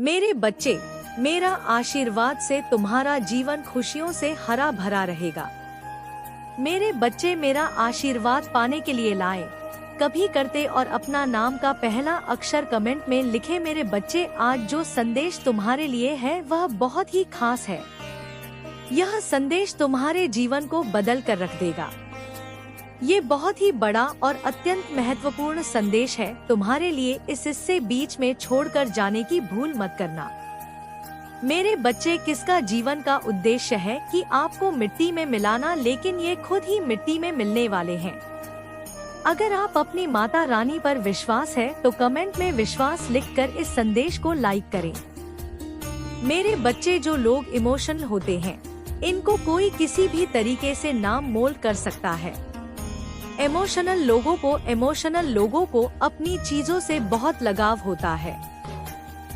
मेरे बच्चे, मेरा आशीर्वाद से तुम्हारा जीवन खुशियों से हरा भरा रहेगा। मेरे बच्चे, मेरा आशीर्वाद पाने के लिए लाए, कभी करते और अपना नाम का पहला अक्षर कमेंट में लिखे। मेरे बच्चे, आज जो संदेश तुम्हारे लिए है वह बहुत ही खास है। यह संदेश तुम्हारे जीवन को बदल कर रख देगा। ये बहुत ही बड़ा और अत्यंत महत्वपूर्ण संदेश है तुम्हारे लिए। इस हिस्से बीच में छोड़कर जाने की भूल मत करना। मेरे बच्चे, किसका जीवन का उद्देश्य है कि आपको मिट्टी में मिलाना, लेकिन ये खुद ही मिट्टी में मिलने वाले हैं। अगर आप अपनी माता रानी पर विश्वास है तो कमेंट में विश्वास लिखकर इस संदेश को लाइक करें। मेरे बच्चे, जो लोग इमोशनल होते हैं, इनको कोई किसी भी तरीके से नाम मोल्ड कर सकता है। इमोशनल लोगों को अपनी चीजों से बहुत लगाव होता है,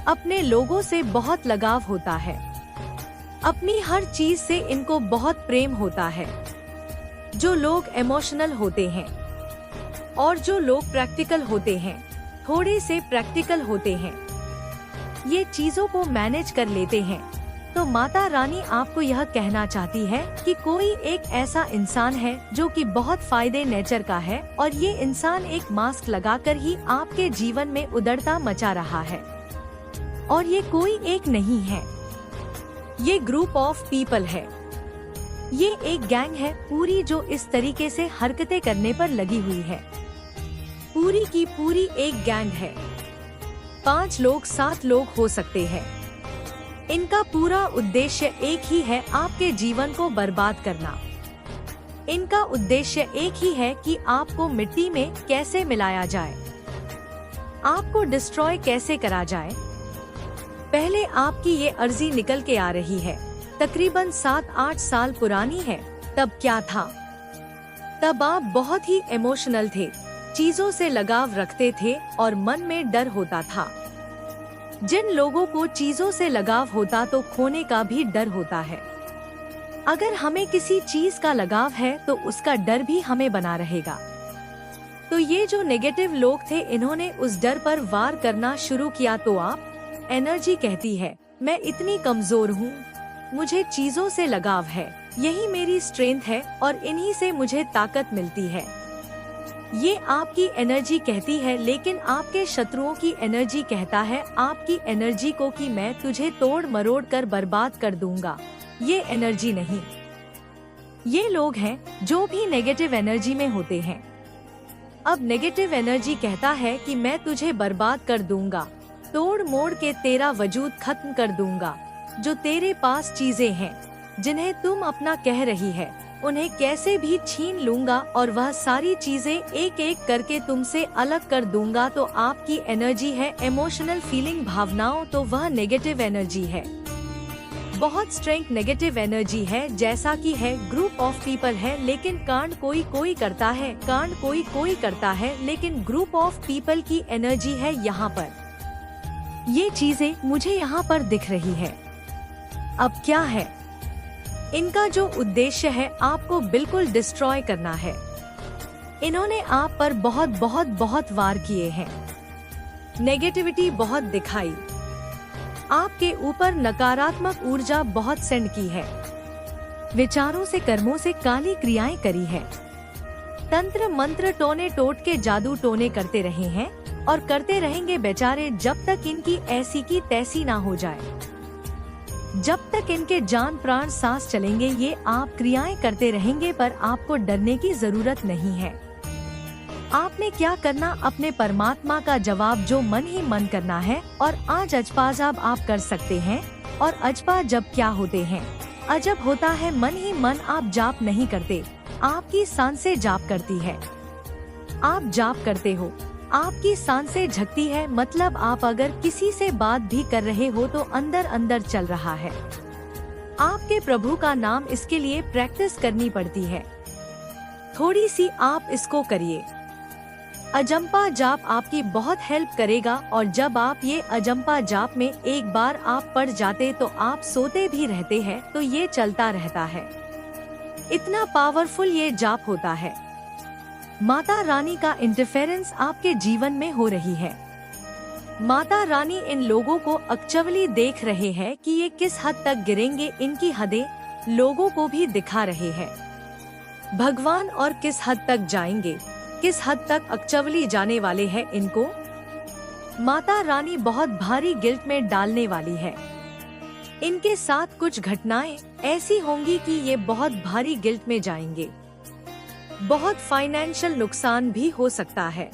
अपने लोगों से बहुत लगाव होता है, अपनी हर चीज से इनको बहुत प्रेम होता है। जो लोग इमोशनल होते हैं और जो लोग प्रैक्टिकल होते हैं, थोड़े से प्रैक्टिकल होते हैं, ये चीजों को मैनेज कर लेते हैं। तो माता रानी आपको यह कहना चाहती है कि कोई एक ऐसा इंसान है जो कि बहुत फायदे नेचर का है, और ये इंसान एक मास्क लगाकर ही आपके जीवन में उदड़ता मचा रहा है। और ये कोई एक नहीं है, ये ग्रुप ऑफ पीपल है, ये एक गैंग है पूरी, जो इस तरीके से हरकतें करने पर लगी हुई है। पूरी की पूरी एक गैंग है। 5 लोग 7 लोग हो सकते हैं। इनका पूरा उद्देश्य एक ही है, आपके जीवन को बर्बाद करना। इनका उद्देश्य एक ही है कि आपको मिट्टी में कैसे मिलाया जाए, आपको डिस्ट्रॉय कैसे करा जाए। पहले आपकी ये अर्जी निकल के आ रही है, तकरीबन 7-8 साल पुरानी है। तब क्या था? तब आप बहुत ही इमोशनल थे, चीजों से लगाव रखते थे और मन में डर होता था। जिन लोगों को चीजों से लगाव होता तो खोने का भी डर होता है। अगर हमें किसी चीज का लगाव है तो उसका डर भी हमें बना रहेगा। तो ये जो नेगेटिव लोग थे, इन्होंने उस डर पर वार करना शुरू किया। तो आप एनर्जी कहती है, मैं इतनी कमजोर हूँ, मुझे चीजों से लगाव है, यही मेरी स्ट्रेंथ है और इन्हीं से मुझे ताकत मिलती है। ये आपकी एनर्जी कहती है, लेकिन आपके शत्रुओं की एनर्जी कहता है आपकी एनर्जी को कि मैं तुझे तोड़ मरोड़ कर बर्बाद कर दूंगा। ये एनर्जी नहीं, ये लोग हैं जो भी नेगेटिव एनर्जी में होते हैं। अब नेगेटिव एनर्जी कहता है कि मैं तुझे बर्बाद कर दूंगा, तोड़ मोड़ के तेरा वजूद खत्म कर दूंगा। जो तेरे पास चीजें हैं जिन्हें तुम अपना कह रही है, उन्हें कैसे भी छीन लूंगा और वह सारी चीजें एक एक करके तुमसे अलग कर दूंगा। तो आपकी एनर्जी है इमोशनल फीलिंग, भावनाओं, तो वह नेगेटिव एनर्जी है। बहुत स्ट्रेंथ नेगेटिव एनर्जी है, जैसा कि है ग्रुप ऑफ पीपल है, लेकिन कांड कोई कोई करता है, कांड कोई कोई करता है, लेकिन ग्रुप ऑफ पीपल की एनर्जी है यहाँ पर। ये चीजें मुझे यहाँ पर दिख रही है। अब क्या है? इनका जो उद्देश्य है आपको बिल्कुल डिस्ट्रॉय करना है। इन्होंने आप पर बहुत बहुत बहुत वार किए हैं, नेगेटिविटी बहुत दिखाई, आपके ऊपर नकारात्मक ऊर्जा बहुत सेंड की है, विचारों से कर्मों से काली क्रियाएं करी है, तंत्र मंत्र टोने टोट के जादू टोने करते रहे हैं और करते रहेंगे बेचारे, जब तक इनकी ऐसी की तैसी ना हो जाए। जब तक इनके जान प्राण सांस चलेंगे ये आप क्रियाएं करते रहेंगे, पर आपको डरने की जरूरत नहीं है। आपने क्या करना, अपने परमात्मा का जवाब जो मन ही मन करना है। और आज अजपाजाब आप कर सकते हैं। और अजपा जब क्या होते हैं, अजब होता है, मन ही मन आप जाप नहीं करते, आपकी सांसें जाप करती है। आप जाप करते हो, आपकी सांसें झकती है, मतलब आप अगर किसी से बात भी कर रहे हो तो अंदर अंदर चल रहा है। आपके प्रभु का नाम, इसके लिए प्रैक्टिस करनी पड़ती है थोड़ी सी। आप इसको करिए। अजंपा जाप आपकी बहुत हेल्प करेगा। और जब आप ये अजंपा जाप में एक बार आप पढ़ जाते तो आप सोते भी रहते हैं, तो ये चलता रहता है। इतना पावरफुल ये जाप होता है। माता रानी का इंटरफेरेंस आपके जीवन में हो रही है। माता रानी इन लोगों को एक्चुअली देख रहे हैं कि ये किस हद तक गिरेंगे, इनकी हदें लोगों को भी दिखा रहे हैं। भगवान और किस हद तक जाएंगे, किस हद तक एक्चुअली जाने वाले हैं इनको। माता रानी बहुत भारी गिल्ट में डालने वाली है। इनके साथ कुछ घटनाएं ऐसी होंगी कि ये बहुत भारी गिल्ट में जाएंगे। बहुत फाइनेंशियल नुकसान भी हो सकता है।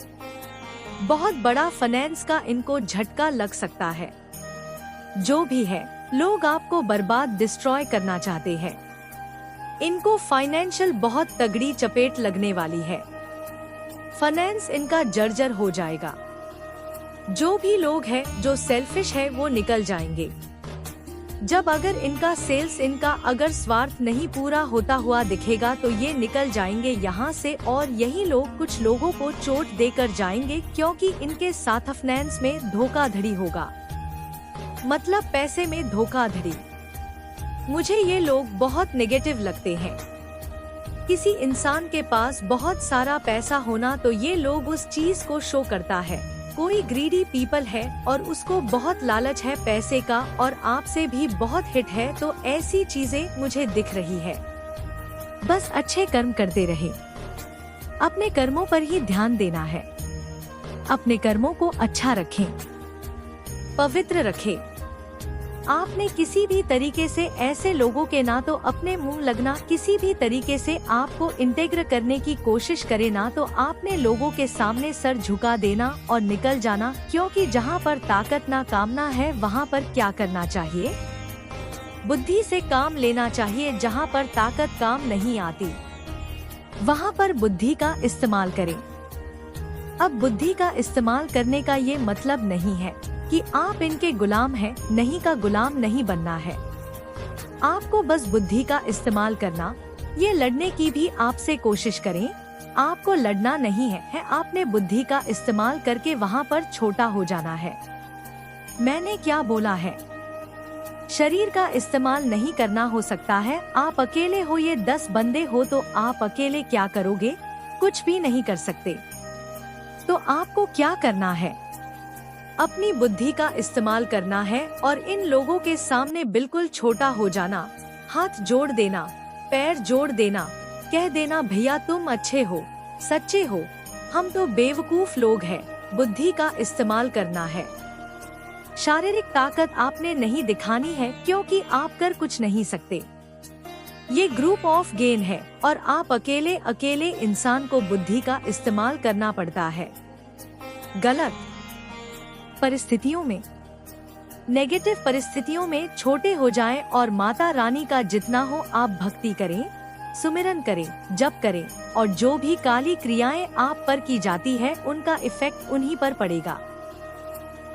बहुत बड़ा फाइनेंस का इनको झटका लग सकता है। जो भी है, लोग आपको बर्बाद, डिस्ट्रॉय करना चाहते हैं। इनको फाइनेंशियल बहुत तगड़ी चपेट लगने वाली है। फाइनेंस इनका जर्जर हो जाएगा। जो भी लोग हैं जो सेल्फिश है वो निकल जाएंगे। जब अगर इनका सेल्स, इनका अगर स्वार्थ नहीं पूरा होता हुआ दिखेगा तो ये निकल जाएंगे यहाँ से, और यही लोग कुछ लोगों को चोट देकर जाएंगे क्योंकि इनके साथ फाइनेंस में धोखाधड़ी होगा, मतलब पैसे में धोखाधड़ी। मुझे ये लोग बहुत नेगेटिव लगते हैं। किसी इंसान के पास बहुत सारा पैसा होना तो ये लोग उस चीज को शो करता है। कोई ग्रीडी पीपल है और उसको बहुत लालच है पैसे का और आपसे भी बहुत हिट है, तो ऐसी चीजें मुझे दिख रही है। बस अच्छे कर्म करते रहे, अपने कर्मों पर ही ध्यान देना है। अपने कर्मों को अच्छा रखें, पवित्र रखें। आपने किसी भी तरीके से ऐसे लोगों के ना तो अपने मुंह लगना, किसी भी तरीके से आपको इंटेग्र करने की कोशिश करे ना तो आपने लोगों के सामने सर झुका देना और निकल जाना, क्योंकि जहाँ पर ताकत ना कामना है वहाँ पर क्या करना चाहिए, बुद्धि से काम लेना चाहिए। जहाँ पर ताकत काम नहीं आती वहाँ पर बुद्धि का इस्तेमाल करें। अब बुद्धि का इस्तेमाल करने का ये मतलब नहीं है कि आप इनके गुलाम हैं, नहीं का गुलाम नहीं बनना है। आपको बस बुद्धि का इस्तेमाल करना। ये लड़ने की भी आपसे कोशिश करें, आपको लड़ना नहीं है आपने बुद्धि का इस्तेमाल करके वहाँ पर छोटा हो जाना है। मैंने क्या बोला है, शरीर का इस्तेमाल नहीं करना हो सकता है। आप अकेले हो, ये 10 बंदे हो तो आप अकेले क्या करोगे, कुछ भी नहीं कर सकते। तो आपको क्या करना है, अपनी बुद्धि का इस्तेमाल करना है और इन लोगों के सामने बिल्कुल छोटा हो जाना, हाथ जोड़ देना, पैर जोड़ देना, कह देना भैया तुम अच्छे हो, सच्चे हो, हम तो बेवकूफ लोग हैं। बुद्धि का इस्तेमाल करना है। शारीरिक ताकत आपने नहीं दिखानी है क्योंकि आप कर कुछ नहीं सकते। ये ग्रुप ऑफ गेन है और आप अकेले अकेले इंसान को बुद्धि का इस्तेमाल करना पड़ता है। गलत परिस्थितियों में, नेगेटिव परिस्थितियों में छोटे हो जाएं और माता रानी का जितना हो आप भक्ति करें, सुमिरन करें, जप करें और जो भी काली क्रियाएं आप पर की जाती है उनका इफेक्ट उन्हीं पर पड़ेगा।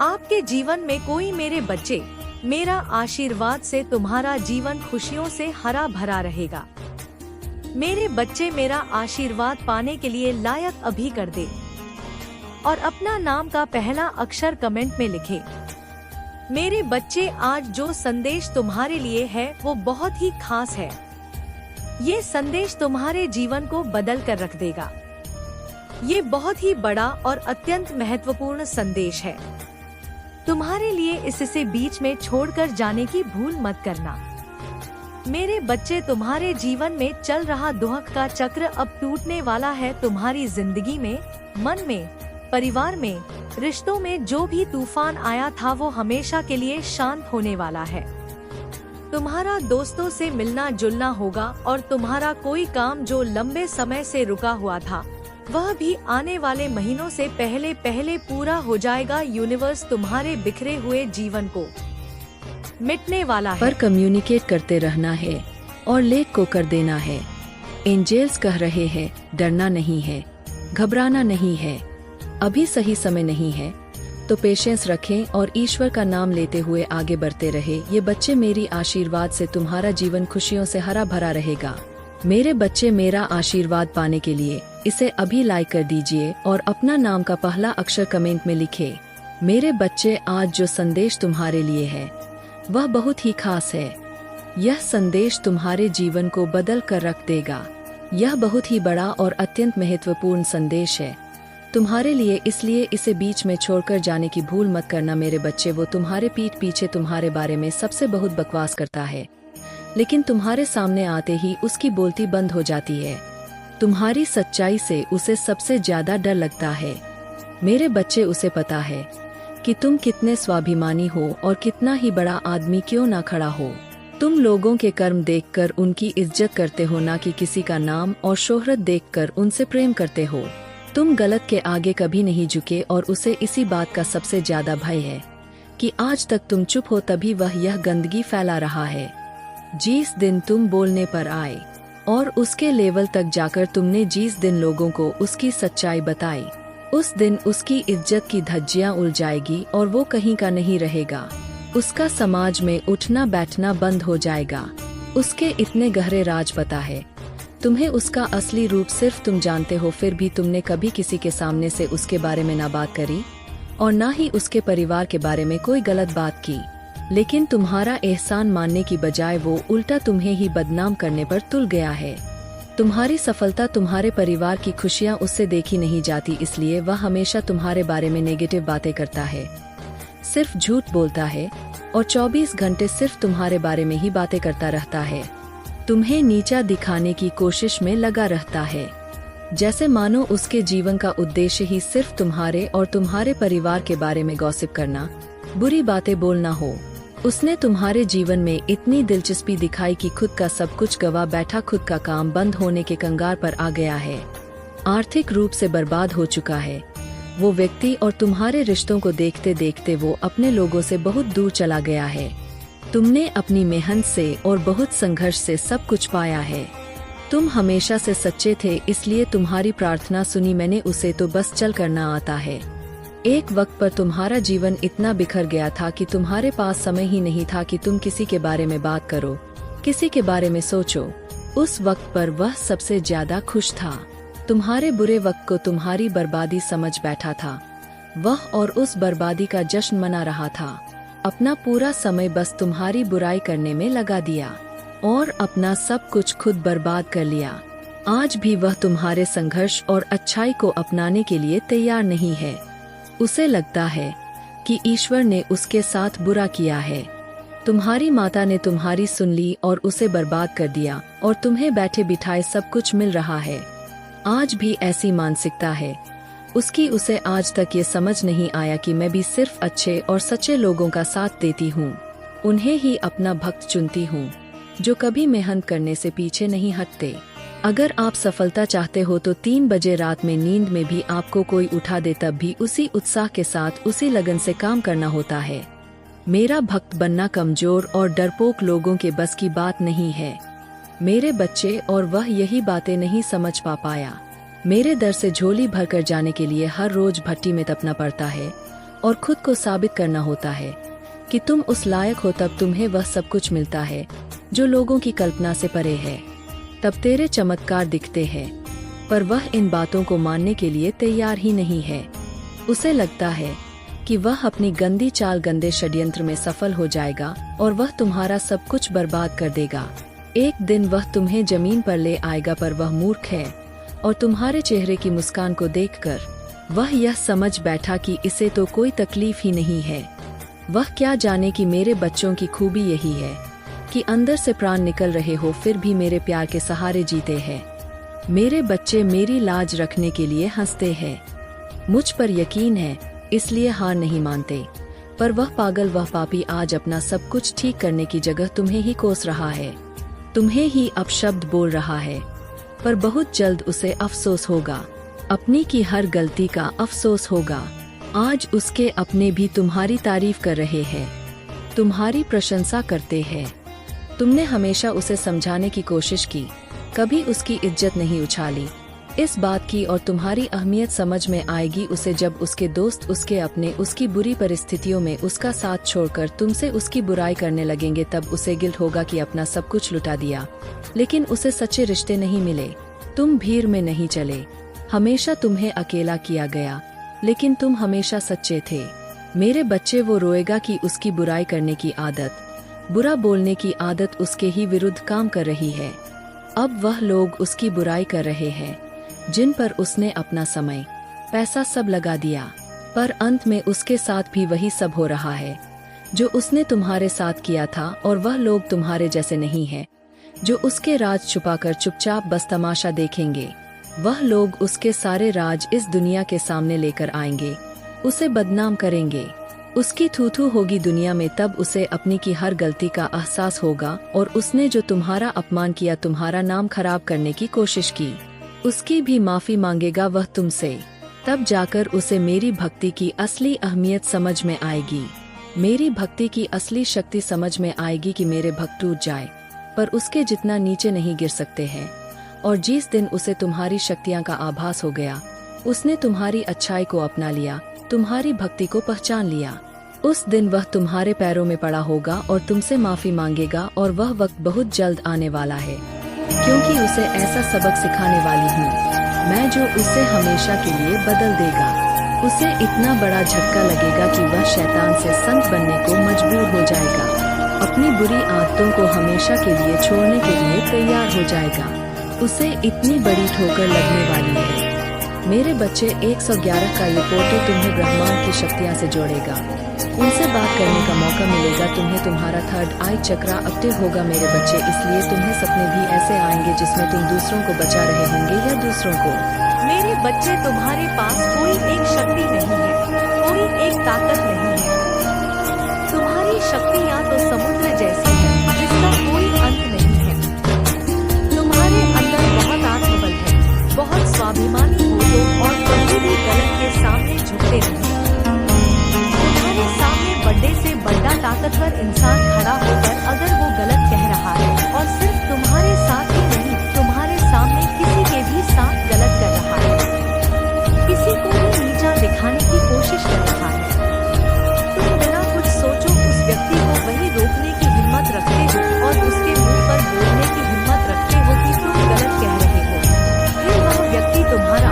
आपके जीवन में कोई मेरे बच्चे, मेरा आशीर्वाद से तुम्हारा जीवन खुशियों से हरा भरा रहेगा। मेरे बच्चे मेरा आशीर्वाद पाने के लिए लायक अभी कर दे और अपना नाम का पहला अक्षर कमेंट में लिखे। मेरे बच्चे, आज जो संदेश तुम्हारे लिए है वो बहुत ही खास है। ये संदेश तुम्हारे जीवन को बदल कर रख देगा। ये बहुत ही बड़ा और अत्यंत महत्वपूर्ण संदेश है। तुम्हारे लिए इससे बीच में छोड़कर जाने की भूल मत करना। मेरे बच्चे, तुम्हारे जीवन में चल रहा दुख का चक्र अब टूटने वाला है। तुम्हारी जिंदगी में, मन में, परिवार में, रिश्तों में जो भी तूफान आया था वो हमेशा के लिए शांत होने वाला है। तुम्हारा दोस्तों से मिलना जुलना होगा और तुम्हारा कोई काम जो लंबे समय से रुका हुआ था वह भी आने वाले महीनों से पहले पहले पूरा हो जाएगा। यूनिवर्स तुम्हारे बिखरे हुए जीवन को मिटने वाला है। पर कम्युनिकेट करते रहना है और लेख को कर देना है। एंजेल्स कह रहे हैं डरना नहीं है, घबराना नहीं है, अभी सही समय नहीं है, तो पेशेंस रखें और ईश्वर का नाम लेते हुए आगे बढ़ते रहे। ये बच्चे, मेरी आशीर्वाद से तुम्हारा जीवन खुशियों से हरा भरा रहेगा। मेरे बच्चे, मेरा आशीर्वाद पाने के लिए इसे अभी लाइक कर दीजिए और अपना नाम का पहला अक्षर कमेंट में लिखे। मेरे बच्चे, आज जो संदेश तुम्हारे लिए है वह बहुत ही खास है। यह संदेश तुम्हारे जीवन को बदल कर रख देगा। यह बहुत ही बड़ा और अत्यंत महत्वपूर्ण संदेश है। तुम्हारे लिए, इसलिए इसे बीच में छोड़कर जाने की भूल मत करना मेरे बच्चे। वो तुम्हारे पीठ पीछे तुम्हारे बारे में सबसे बहुत बकवास करता है, लेकिन तुम्हारे सामने आते ही उसकी बोलती बंद हो जाती है। तुम्हारी सच्चाई से उसे सबसे ज्यादा डर लगता है। मेरे बच्चे, उसे पता है कि तुम कितने स्वाभिमानी हो और कितना ही बड़ा आदमी क्यों ना खड़ा हो। तुम लोगों के कर्म देखकर उनकी इज्जत करते हो, ना कि किसी का नाम और शोहरत देखकर उनसे प्रेम करते हो। तुम गलत के आगे कभी नहीं झुके और उसे इसी बात का सबसे ज्यादा भय है कि आज तक तुम चुप हो, तभी वह यह गंदगी फैला रहा है। जिस दिन तुम बोलने पर आए और उसके लेवल तक जाकर तुमने जिस दिन लोगों को उसकी सच्चाई बताई, उस दिन उसकी इज्जत की धज्जियां उड़ जाएगी और वो कहीं का नहीं रहेगा। उसका समाज में उठना बैठना बंद हो जाएगा। उसके इतने गहरे राज पता है तुम्हें, उसका असली रूप सिर्फ तुम जानते हो। फिर भी तुमने कभी किसी के सामने से उसके बारे में ना बात करी और ना ही उसके परिवार के बारे में कोई गलत बात की। लेकिन तुम्हारा एहसान मानने की बजाय वो उल्टा तुम्हें ही बदनाम करने पर तुल गया है। तुम्हारी सफलता, तुम्हारे परिवार की खुशियाँ उससे देखी नहीं जाती, इसलिए वह हमेशा तुम्हारे बारे में नेगेटिव बातें करता है, सिर्फ झूठ बोलता है और 24 घंटे सिर्फ तुम्हारे बारे में ही बातें करता रहता है। तुम्हें नीचा दिखाने की कोशिश में लगा रहता है, जैसे मानो उसके जीवन का उद्देश्य ही सिर्फ तुम्हारे और तुम्हारे परिवार के बारे में गॉसिप करना, बुरी बातें बोलना हो। उसने तुम्हारे जीवन में इतनी दिलचस्पी दिखाई कि खुद का सब कुछ गवा बैठा, खुद का काम बंद होने के कंगार पर आ गया है, आर्थिक रूप से बर्बाद हो चुका है वो व्यक्ति, और तुम्हारे रिश्तों को देखते देखते वो अपने लोगों से बहुत दूर चला गया है। तुमने अपनी मेहनत से और बहुत संघर्ष से सब कुछ पाया है। तुम हमेशा से सच्चे थे, इसलिए तुम्हारी प्रार्थना सुनी मैंने, उसे तो बस चल करना आता है। एक वक्त पर तुम्हारा जीवन इतना बिखर गया था कि तुम्हारे पास समय ही नहीं था कि तुम किसी के बारे में बात करो, किसी के बारे में सोचो। उस वक्त पर वह सबसे ज्यादा खुश था। तुम्हारे बुरे वक्त को तुम्हारी बर्बादी समझ बैठा था वह, और उस बर्बादी का जश्न मना रहा था। अपना पूरा समय बस तुम्हारी बुराई करने में लगा दिया और अपना सब कुछ खुद बर्बाद कर लिया। आज भी वह तुम्हारे संघर्ष और अच्छाई को अपनाने के लिए तैयार नहीं है। उसे लगता है कि ईश्वर ने उसके साथ बुरा किया है। तुम्हारी माता ने तुम्हारी सुन ली और उसे बर्बाद कर दिया, और तुम्हें बैठे बिठाए सब कुछ मिल रहा है। आज भी ऐसी मानसिकता है उसकी। उसे आज तक ये समझ नहीं आया कि मैं भी सिर्फ अच्छे और सच्चे लोगों का साथ देती हूँ, उन्हें ही अपना भक्त चुनती हूँ, जो कभी मेहनत करने से पीछे नहीं हटते। अगर आप सफलता चाहते हो तो 3 बजे रात में नींद में भी आपको कोई उठा दे, तब भी उसी उत्साह के साथ, उसी लगन से काम करना होता है। मेरा भक्त बनना कमजोर और डरपोक लोगों के बस की बात नहीं है मेरे बच्चे, और वह यही बातें नहीं समझ पाया। मेरे दर से झोली भरकर जाने के लिए हर रोज भट्टी में तपना पड़ता है और खुद को साबित करना होता है कि तुम उस लायक हो, तब तुम्हें वह सब कुछ मिलता है जो लोगों की कल्पना से परे है। तब तेरे चमत्कार दिखते हैं, पर वह इन बातों को मानने के लिए तैयार ही नहीं है। उसे लगता है कि वह अपनी गंदी चाल, गंदे षड्यंत्र में सफल हो जाएगा और वह तुम्हारा सब कुछ बर्बाद कर देगा। एक दिन वह तुम्हें जमीन पर ले आएगा, पर वह मूर्ख है और तुम्हारे चेहरे की मुस्कान को देखकर वह यह समझ बैठा कि इसे तो कोई तकलीफ ही नहीं है। वह क्या जाने कि मेरे बच्चों की खूबी यही है कि अंदर से प्राण निकल रहे हो, फिर भी मेरे प्यार के सहारे जीते हैं। मेरे बच्चे मेरी लाज रखने के लिए हंसते हैं। मुझ पर यकीन है, इसलिए हार नहीं मानते। पर वह पागल, वह पापी आज अपना सब कुछ ठीक करने की जगह तुम्हें ही कोस रहा है, तुम्हें ही अपशब्द बोल रहा है। पर बहुत जल्द उसे अफसोस होगा, अपनी की हर गलती का अफसोस होगा। आज उसके अपने भी तुम्हारी तारीफ कर रहे हैं, तुम्हारी प्रशंसा करते हैं। तुमने हमेशा उसे समझाने की कोशिश की, कभी उसकी इज्जत नहीं उछाली। इस बात की और तुम्हारी अहमियत समझ में आएगी उसे जब उसके दोस्त, उसके अपने, उसकी बुरी परिस्थितियों में उसका साथ छोड़कर तुमसे उसकी बुराई करने लगेंगे। तब उसे गिल्ट होगा कि अपना सब कुछ लुटा दिया। लेकिन उसे सच्चे रिश्ते नहीं मिले, तुम भीड़ में नहीं चले, हमेशा तुम्हें अकेला किया गया, लेकिन तुम हमेशा सच्चे थे। मेरे बच्चे, वो रोएगा कि उसकी बुराई करने की आदत, बुरा बोलने की आदत उसके ही विरुद्ध काम कर रही है। अब वह लोग उसकी बुराई कर रहे हैं जिन पर उसने अपना समय, पैसा सब लगा दिया, पर अंत में उसके साथ भी वही सब हो रहा है जो उसने तुम्हारे साथ किया था। और वह लोग तुम्हारे जैसे नहीं है जो उसके राज छुपाकर चुपचाप बस तमाशा देखेंगे। वह लोग उसके सारे राज इस दुनिया के सामने लेकर आएंगे, उसे बदनाम करेंगे, उसकी थू-थू होगी दुनिया में। तब उसे अपनी की हर गलती का एहसास होगा और उसने जो तुम्हारा अपमान किया, तुम्हारा नाम खराब करने की कोशिश की, उसकी भी माफी मांगेगा वह तुमसे। तब जाकर उसे मेरी भक्ति की असली अहमियत समझ में आएगी, मेरी भक्ति की असली शक्ति समझ में आएगी कि मेरे भक्त टूट जाए पर उसके जितना नीचे नहीं गिर सकते हैं। और जिस दिन उसे तुम्हारी शक्तियां का आभास हो गया, उसने तुम्हारी अच्छाई को अपना लिया, तुम्हारी भक्ति को पहचान लिया, उस दिन वह तुम्हारे पैरों में पड़ा होगा और तुमसे माफी मांगेगा। और वह वक्त बहुत जल्द आने वाला है, क्योंकि उसे ऐसा सबक सिखाने वाली हूँ मैं जो उसे हमेशा के लिए बदल देगा। उसे इतना बड़ा झटका लगेगा कि वह शैतान से संत बनने को मजबूर हो जाएगा, अपनी बुरी आदतों को हमेशा के लिए छोड़ने के लिए तैयार हो जाएगा। उसे इतनी बड़ी ठोकर लगने वाली है। मेरे बच्चे, 111 का ये पोर्टल तुम्हें ब्रह्मांड की शक्तियाँ से जोड़ेगा, उनसे बात करने का मौका मिलेगा तुम्हें। तुम्हारा थर्ड आई चक्रा एक्टिव होगा मेरे बच्चे, इसलिए तुम्हें सपने भी ऐसे आएंगे जिसमें तुम दूसरों को बचा रहे होंगे या दूसरों को। मेरे बच्चे, तुम्हारे पास कोई एक शक्ति नहीं है, कोई एक ताकत नहीं है। तुम्हारी शक्ति या तो समुद्र जैसी है जिसका कोई अंत नहीं है। तुम्हारे अंदर बहुत आत्मबल है, बहुत स्वाभिमानी हो तो और कभी भी गलत के सामने झुकते नहीं। तुम्हारे सामने बड़े से बड़ा ताकतवर इंसान खड़ा होकर अगर वो गलत कह रहा है और सिर्फ तुम्हारे साथ ही नहीं, तुम्हारे सामने किसी के भी साथ गलत कर रहा है, किसी को भी नीचा दिखाने की कोशिश कर रहा है, तुम बिना कुछ सोचो उस व्यक्ति को वही रोकने की हिम्मत रखते हो और उसके मुंह पर बोलने की हिम्मत रखते हो कि तुम गलत कह रहे हो। फिर वह व्यक्ति तुम्हारा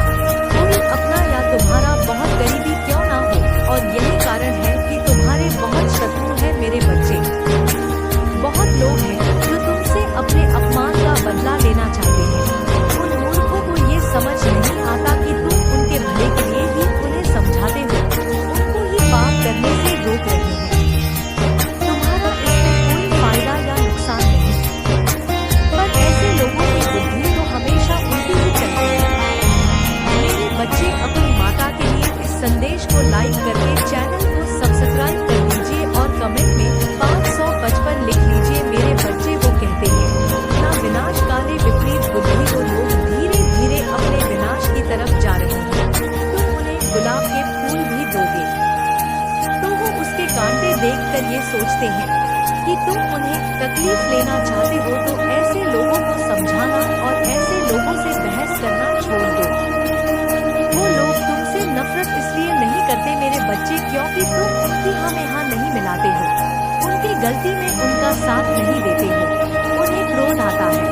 कोई अपना या तुम्हारा बहुत करीबी क्यों ना हो, और यही कारण है कि तुम्हारे बहुत शत्रु हैं मेरे बच्चे। बहुत लोग हैं जो तुमसे अपने अपमान का बदला लेना चाहते हैं। उन मूर्खों को ये समझ नहीं आता कि तुम उनके भले के लिए ही उन्हें समझाते हो, उनको ही पाप करने से रोक रहे हो। तुम्हारा इसमें कोई फायदा या नुकसान नहीं, पर ऐसे लोगों की बुद्धि तो हमेशा उल्टी ही चलती है। मेरे बच्चे, अपनी माता के लिए इस संदेश को लाइक करके चैनल को सब्सक्राइब कर दीजिए और कमेंट में 555 लिख लीजिए। मेरे बच्चे, वो कहते हैं ना विनाश काले विपरीत बुद्धि को लोग धीरे धीरे अपने विनाश की तरफ जा रहे हैं। तुम उन्हें गुलाब के फूल भी दोगे तो वो उसके कांटे देखकर ये सोचते हैं कि तुम उन्हें तकलीफ लेना चाहते हो, तो ऐसे लोगों को समझाना और ऐसे लोगों से बहस करना छोड़ दो। वो लोग तुमसे नफरत इसलिए नहीं करते मेरे बच्चे क्योंकि तुम उनकी हाँ नहीं मिलाते हो, उनकी गलती में उनका साथ नहीं देते हो। उन्हें क्रोध आता है,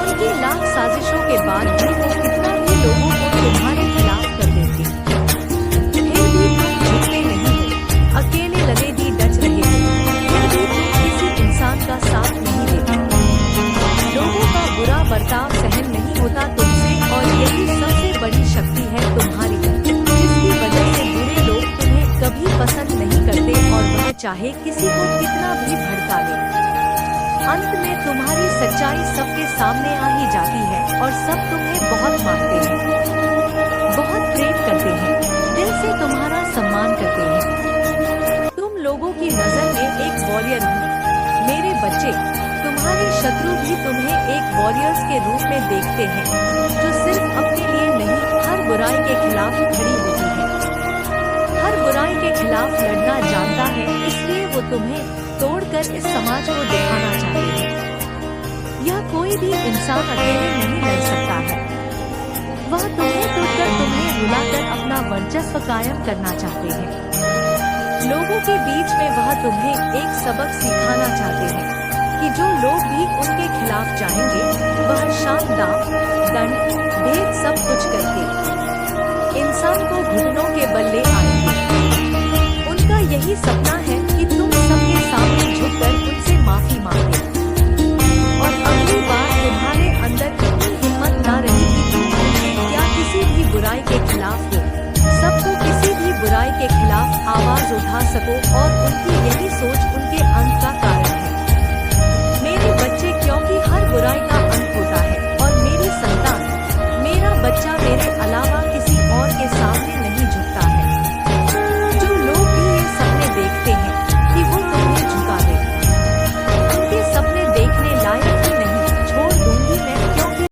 उनकी लाख साजिशों के बाद भी वो कितना भी लोगों को तुम्हारे खिलाफ कर देती, फिर भी तुम झुकते नहीं हो, अकेले लगे भी डच रहे हो, फिर भी तुम किसी इंसान का साथ नहीं देते। लोगों का बुरा बर्ताव सहन नहीं होता तुमसे, और यही सबसे बड़ी शक्ति है तुम्हारी, जिसकी वजह से बुरे लोग तुम्हें कभी पसंद नहीं करते और वह चाहे किसी को कितना भी भड़का ले। अंत में तुम्हारी सच्चाई सबके सामने आ ही जाती है और सब तुम्हें बहुत मानते हैं, बहुत प्रेम करते हैं, दिल से तुम्हारा सम्मान करते हैं। तुम लोगों की नजर में एक वॉरियर हो मेरे बच्चे। तुम्हारे शत्रु भी तुम्हें एक वॉरियर्स के रूप में देखते हैं, जो सिर्फ अपने लिए नहीं, हर बुराई के खिलाफ खड़ी होती है, हर बुराई के खिलाफ लड़ना जानता है। इसलिए वो तुम्हें तोड़कर इस समाज को दिखाना चाहते हैं। यह कोई भी इंसान अकेले नहीं लड़ सकता है। वह तुम्हें तोड़कर, तुम्हें रुलाकर अपना वर्चस्व कायम करना चाहते हैं। लोगों के बीच में वह तुम्हें एक सबक सिखाना चाहते हैं कि जो लोग भी उनके खिलाफ जाएंगे, वह शाम, दाम, दंड, भेद सब कुछ करके इंसान को घुटनों के बल ले आएंगे। उनका यही सपना है